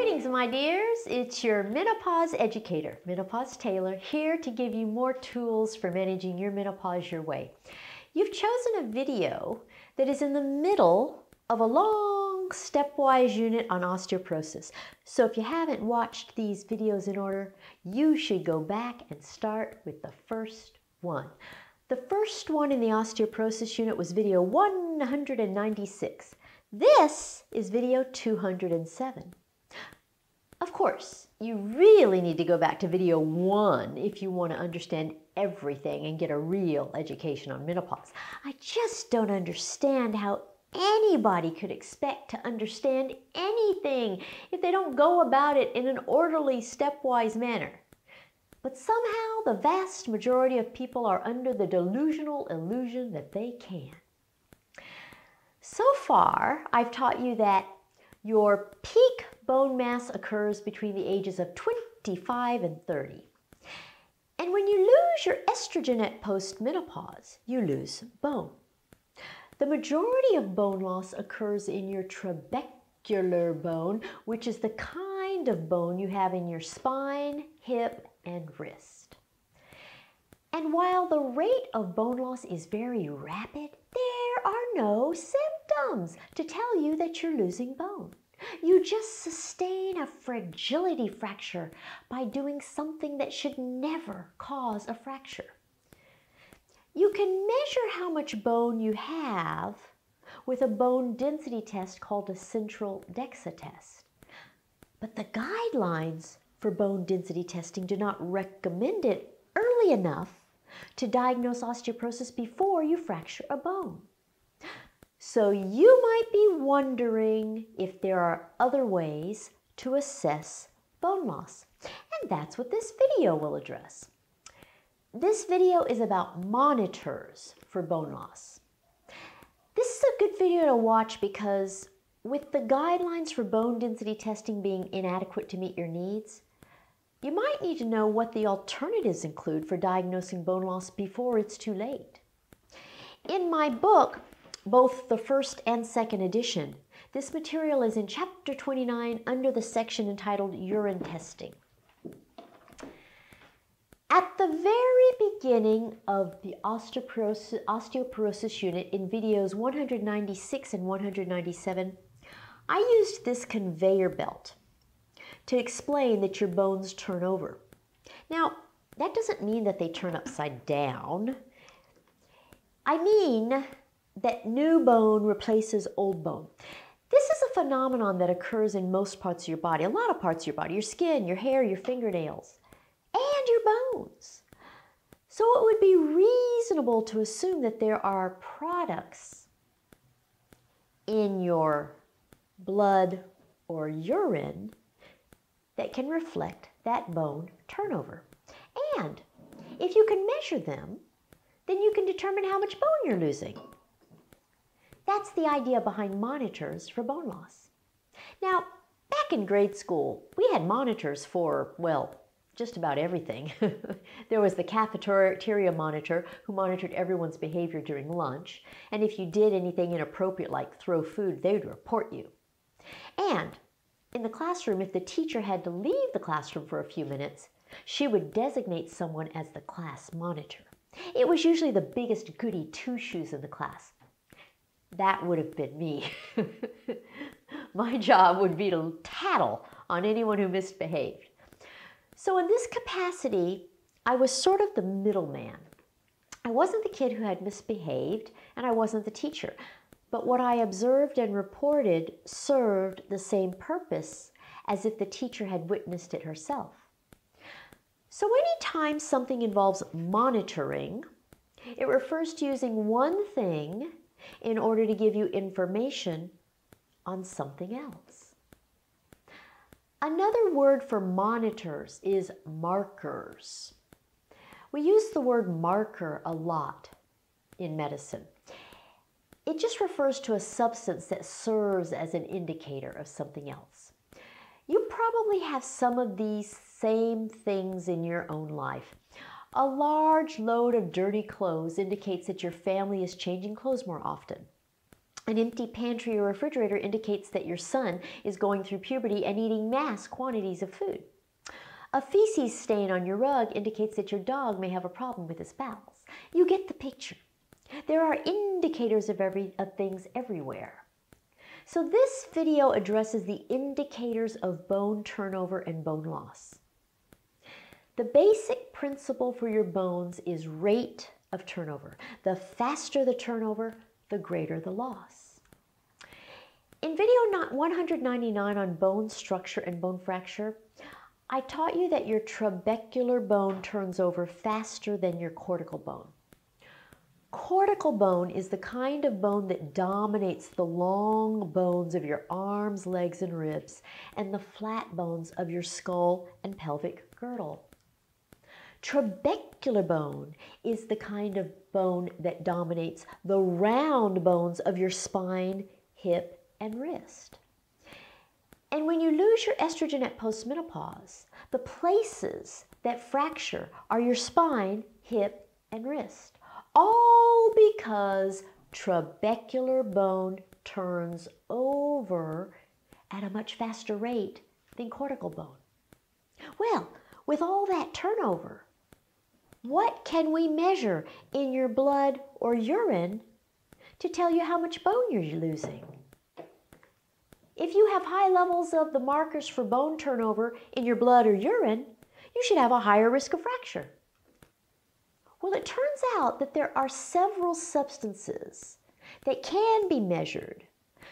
Greetings, my dears. It's your menopause educator, Menopause Taylor, here to give you more tools for managing your menopause your way. You've chosen a video that is in the middle of a long stepwise unit on osteoporosis. So if you haven't watched these videos in order, you should go back and start with the first one. The first one in the osteoporosis unit was video 196. This is video 207. Of course, you really need to go back to video 1 if you want to understand everything and get a real education on menopause. I just don't understand how anybody could expect to understand anything if they don't go about it in an orderly, stepwise manner. But somehow the vast majority of people are under the delusional illusion that they can. So far, I've taught you that your peak bone mass occurs between the ages of 25 and 30. And when you lose your estrogen at postmenopause, you lose bone. The majority of bone loss occurs in your trabecular bone, which is the kind of bone you have in your spine, hip, and wrist. And while the rate of bone loss is very rapid, there are no symptoms to tell you that you're losing bone. You just sustain a fragility fracture by doing something that should never cause a fracture. You can measure how much bone you have with a bone density test called a central DEXA test. But the guidelines for bone density testing do not recommend it early enough to diagnose osteoporosis before you fracture a bone. So you might be wondering if there are other ways to assess bone loss. And that's what this video will address. This video is about monitors for bone loss. This is a good video to watch because with the guidelines for bone density testing being inadequate to meet your needs, you might need to know what the alternatives include for diagnosing bone loss before it's too late. In my book, both the first and second edition, this material is in chapter 29 under the section entitled Urine Testing. At the very beginning of the osteoporosis unit in videos 196 and 197, I used this conveyor belt to explain that your bones turn over. Now, that doesn't mean that they turn upside down. I mean that new bone replaces old bone. This is a phenomenon that occurs in most parts of your body, a lot of parts of your body, your skin, your hair, your fingernails, and your bones. So it would be reasonable to assume that there are products in your blood or urine that can reflect that bone turnover. And if you can measure them, then you can determine how much bone you're losing. That's the idea behind monitors for bone loss. Now, back in grade school, we had monitors for, well, just about everything. There was the cafeteria monitor who monitored everyone's behavior during lunch, and if you did anything inappropriate like throw food, they would report you. And in the classroom, if the teacher had to leave the classroom for a few minutes, she would designate someone as the class monitor. It was usually the biggest goody two-shoes in the class. That would have been me. My job would be to tattle on anyone who misbehaved. So in this capacity, I was sort of the middleman. I wasn't the kid who had misbehaved, and I wasn't the teacher. But what I observed and reported served the same purpose as if the teacher had witnessed it herself. So anytime something involves monitoring, it refers to using one thing in order to give you information on something else. Another word for monitors is markers. We use the word marker a lot in medicine. It just refers to a substance that serves as an indicator of something else. You probably have some of these same things in your own life. A large load of dirty clothes indicates that your family is changing clothes more often. An empty pantry or refrigerator indicates that your son is going through puberty and eating mass quantities of food. A feces stain on your rug indicates that your dog may have a problem with his bowels. You get the picture. There are indicators of things everywhere. So this video addresses the indicators of bone turnover and bone loss. The basic principle for your bones is rate of turnover. The faster the turnover, the greater the loss. In video 199 on bone structure and bone fracture, I taught you that your trabecular bone turns over faster than your cortical bone. Cortical bone is the kind of bone that dominates the long bones of your arms, legs, and ribs, and the flat bones of your skull and pelvic girdle. Trabecular bone is the kind of bone that dominates the round bones of your spine, hip, and wrist. And when you lose your estrogen at postmenopause, the places that fracture are your spine, hip, and wrist. All because trabecular bone turns over at a much faster rate than cortical bone. Well, with all that turnover, what can we measure in your blood or urine to tell you how much bone you're losing? If you have high levels of the markers for bone turnover in your blood or urine, you should have a higher risk of fracture. Well, it turns out that there are several substances that can be measured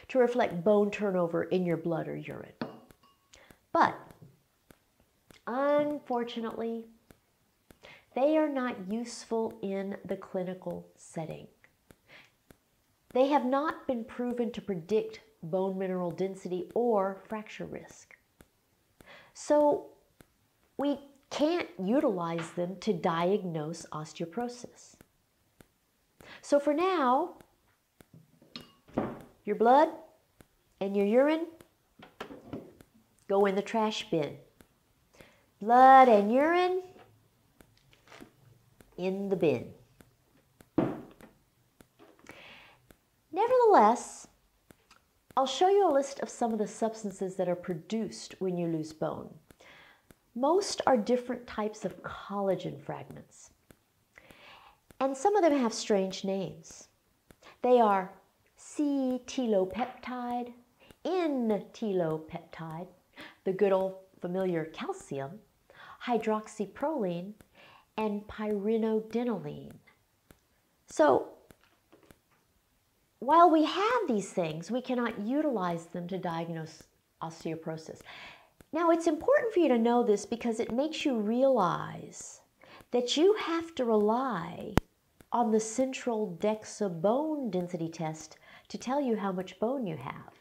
to reflect bone turnover in your blood or urine. But, unfortunately, they are not useful in the clinical setting. They have not been proven to predict bone mineral density or fracture risk. So we can't utilize them to diagnose osteoporosis. So for now, your blood and your urine go in the trash bin. Blood and urine in the bin. Nevertheless, I'll show you a list of some of the substances that are produced when you lose bone. Most are different types of collagen fragments, and some of them have strange names. They are C-telopeptide, N-telopeptide, the good old familiar calcium, hydroxyproline, and pyridinoline. So, while we have these things, we cannot utilize them to diagnose osteoporosis. Now, it's important for you to know this because it makes you realize that you have to rely on the central DEXA bone density test to tell you how much bone you have.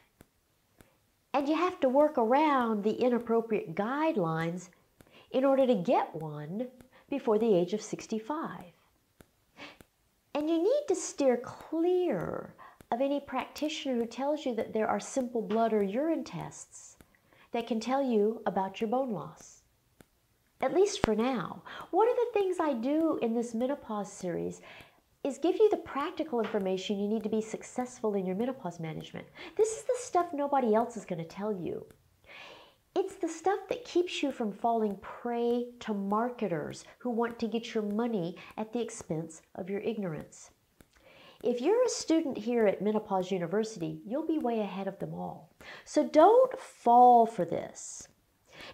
And you have to work around the inappropriate guidelines in order to get one before the age of 65. And you need to steer clear of any practitioner who tells you that there are simple blood or urine tests that can tell you about your bone loss. At least for now. One of the things I do in this menopause series is give you the practical information you need to be successful in your menopause management. This is the stuff nobody else is going to tell you. It's the stuff that keeps you from falling prey to marketers who want to get your money at the expense of your ignorance. If you're a student here at Menopause University, you'll be way ahead of them all. So don't fall for this.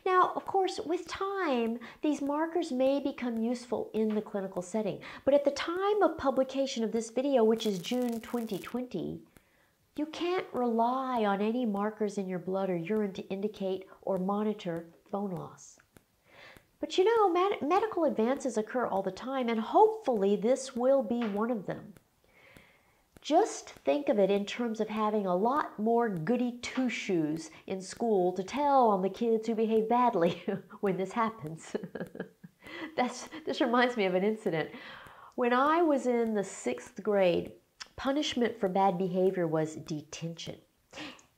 Now, of course, with time, these markers may become useful in the clinical setting. But at the time of publication of this video, which is June 2020, you can't rely on any markers in your blood or urine to indicate or monitor bone loss. But you know, medical advances occur all the time, and hopefully this will be one of them. Just think of it in terms of having a lot more goody two-shoes in school to tell on the kids who behave badly when this happens. This reminds me of an incident. When I was in the 6th grade, punishment for bad behavior was detention.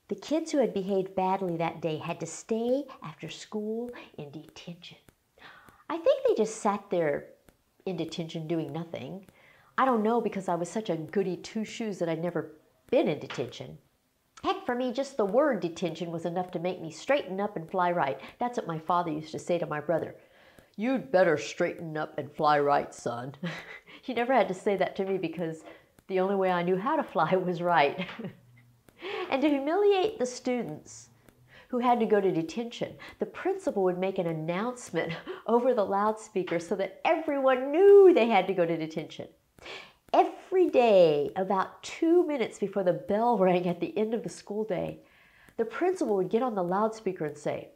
The kids who had behaved badly that day had to stay after school in detention. I think they just sat there in detention doing nothing. I don't know, because I was such a goody two-shoes that I'd never been in detention. Heck, for me, just the word detention was enough to make me straighten up and fly right. That's what my father used to say to my brother. You'd better straighten up and fly right, son. He never had to say that to me because the only way I knew how to fly was right. And to humiliate the students who had to go to detention, the principal would make an announcement over the loudspeaker so that everyone knew they had to go to detention. Every day, about 2 minutes before the bell rang at the end of the school day, the principal would get on the loudspeaker and say,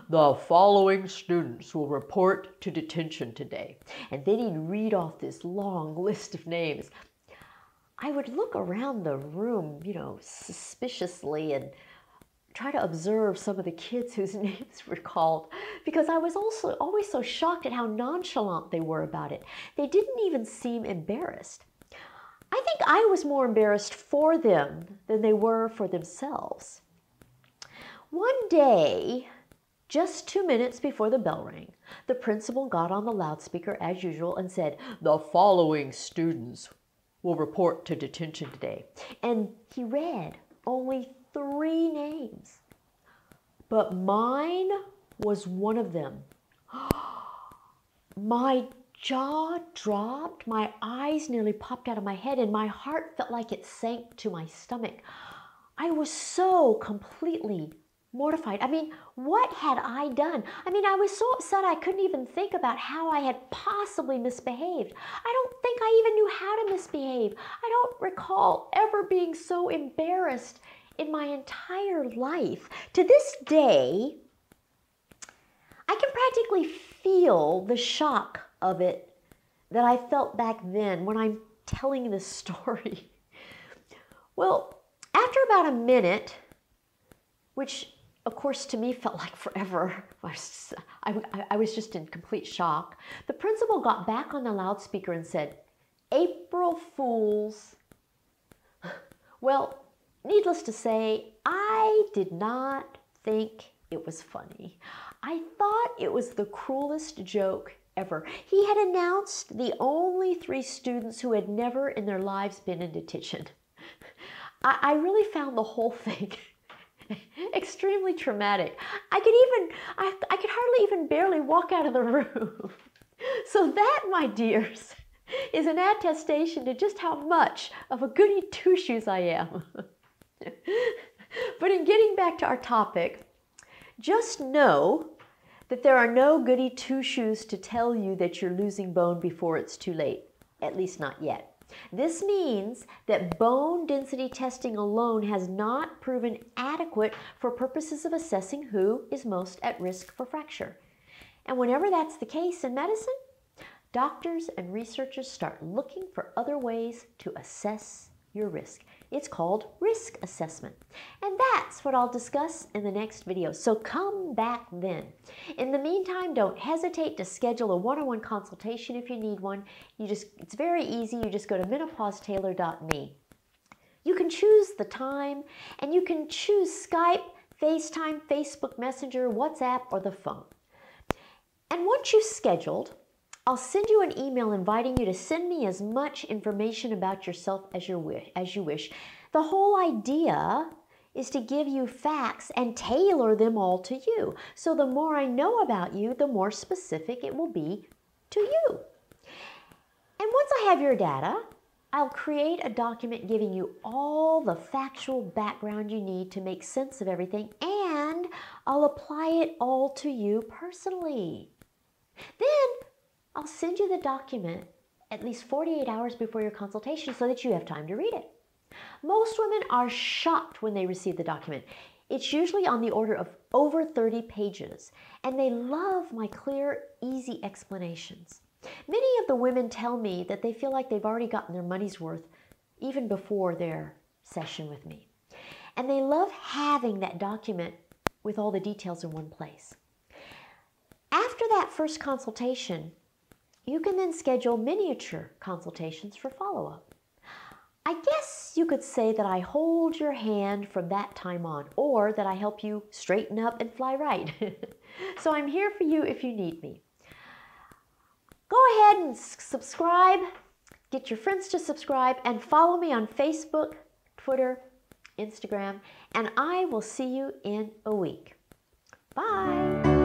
"The following students will report to detention today." And then he'd read off this long list of names. I would look around the room, suspiciously and try to observe some of the kids whose names were called, because I was also always so shocked at how nonchalant they were about it. They didn't even seem embarrassed. I think I was more embarrassed for them than they were for themselves. One day, just 2 minutes before the bell rang, the principal got on the loudspeaker as usual and said, "The following students will report to detention today." And he read only 3 names. But mine was one of them. My jaw dropped, my eyes nearly popped out of my head, and my heart felt like it sank to my stomach. I was so completely mortified. What had I done? I was so upset I couldn't even think about how I had possibly misbehaved. I don't think I even knew how to misbehave. I don't recall ever being so embarrassed in my entire life. To this day, I can practically feel the shock of it that I felt back then when I'm telling this story. Well, after about a minute, which of course to me felt like forever, I was just in complete shock, the principal got back on the loudspeaker and said, "April Fools." Well, needless to say, I did not think it was funny. I thought it was the cruelest joke ever. He had announced the only 3 students who had never in their lives been in detention. I really found the whole thing extremely traumatic. I could hardly even barely walk out of the room. So that, my dears, is an attestation to just how much of a goody two-shoes I am. But in getting back to our topic, just know that there are no goody two-shoes to tell you that you're losing bone before it's too late, at least not yet. This means that bone density testing alone has not proven adequate for purposes of assessing who is most at risk for fracture. And whenever that's the case in medicine, doctors and researchers start looking for other ways to assess your risk. It's called risk assessment. And that's what I'll discuss in the next video. So come back then. In the meantime, don't hesitate to schedule a one-on-one consultation if you need one. It's very easy. You just go to menopausetailor.me. You can choose the time, and you can choose Skype, FaceTime, Facebook Messenger, WhatsApp, or the phone. And once you've scheduled, I'll send you an email inviting you to send me as much information about yourself as you wish. The whole idea is to give you facts and tailor them all to you. So the more I know about you, the more specific it will be to you. And once I have your data, I'll create a document giving you all the factual background you need to make sense of everything, and I'll apply it all to you personally. Then I'll send you the document at least 48 hours before your consultation so that you have time to read it. Most women are shocked when they receive the document. It's usually on the order of over 30 pages, and they love my clear, easy explanations. Many of the women tell me that they feel like they've already gotten their money's worth even before their session with me. And they love having that document with all the details in one place. After that first consultation, you can then schedule miniature consultations for follow-up. I guess you could say that I hold your hand from that time on, or that I help you straighten up and fly right. So I'm here for you if you need me. Go ahead and subscribe, get your friends to subscribe, and follow me on Facebook, Twitter, Instagram, and I will see you in a week. Bye.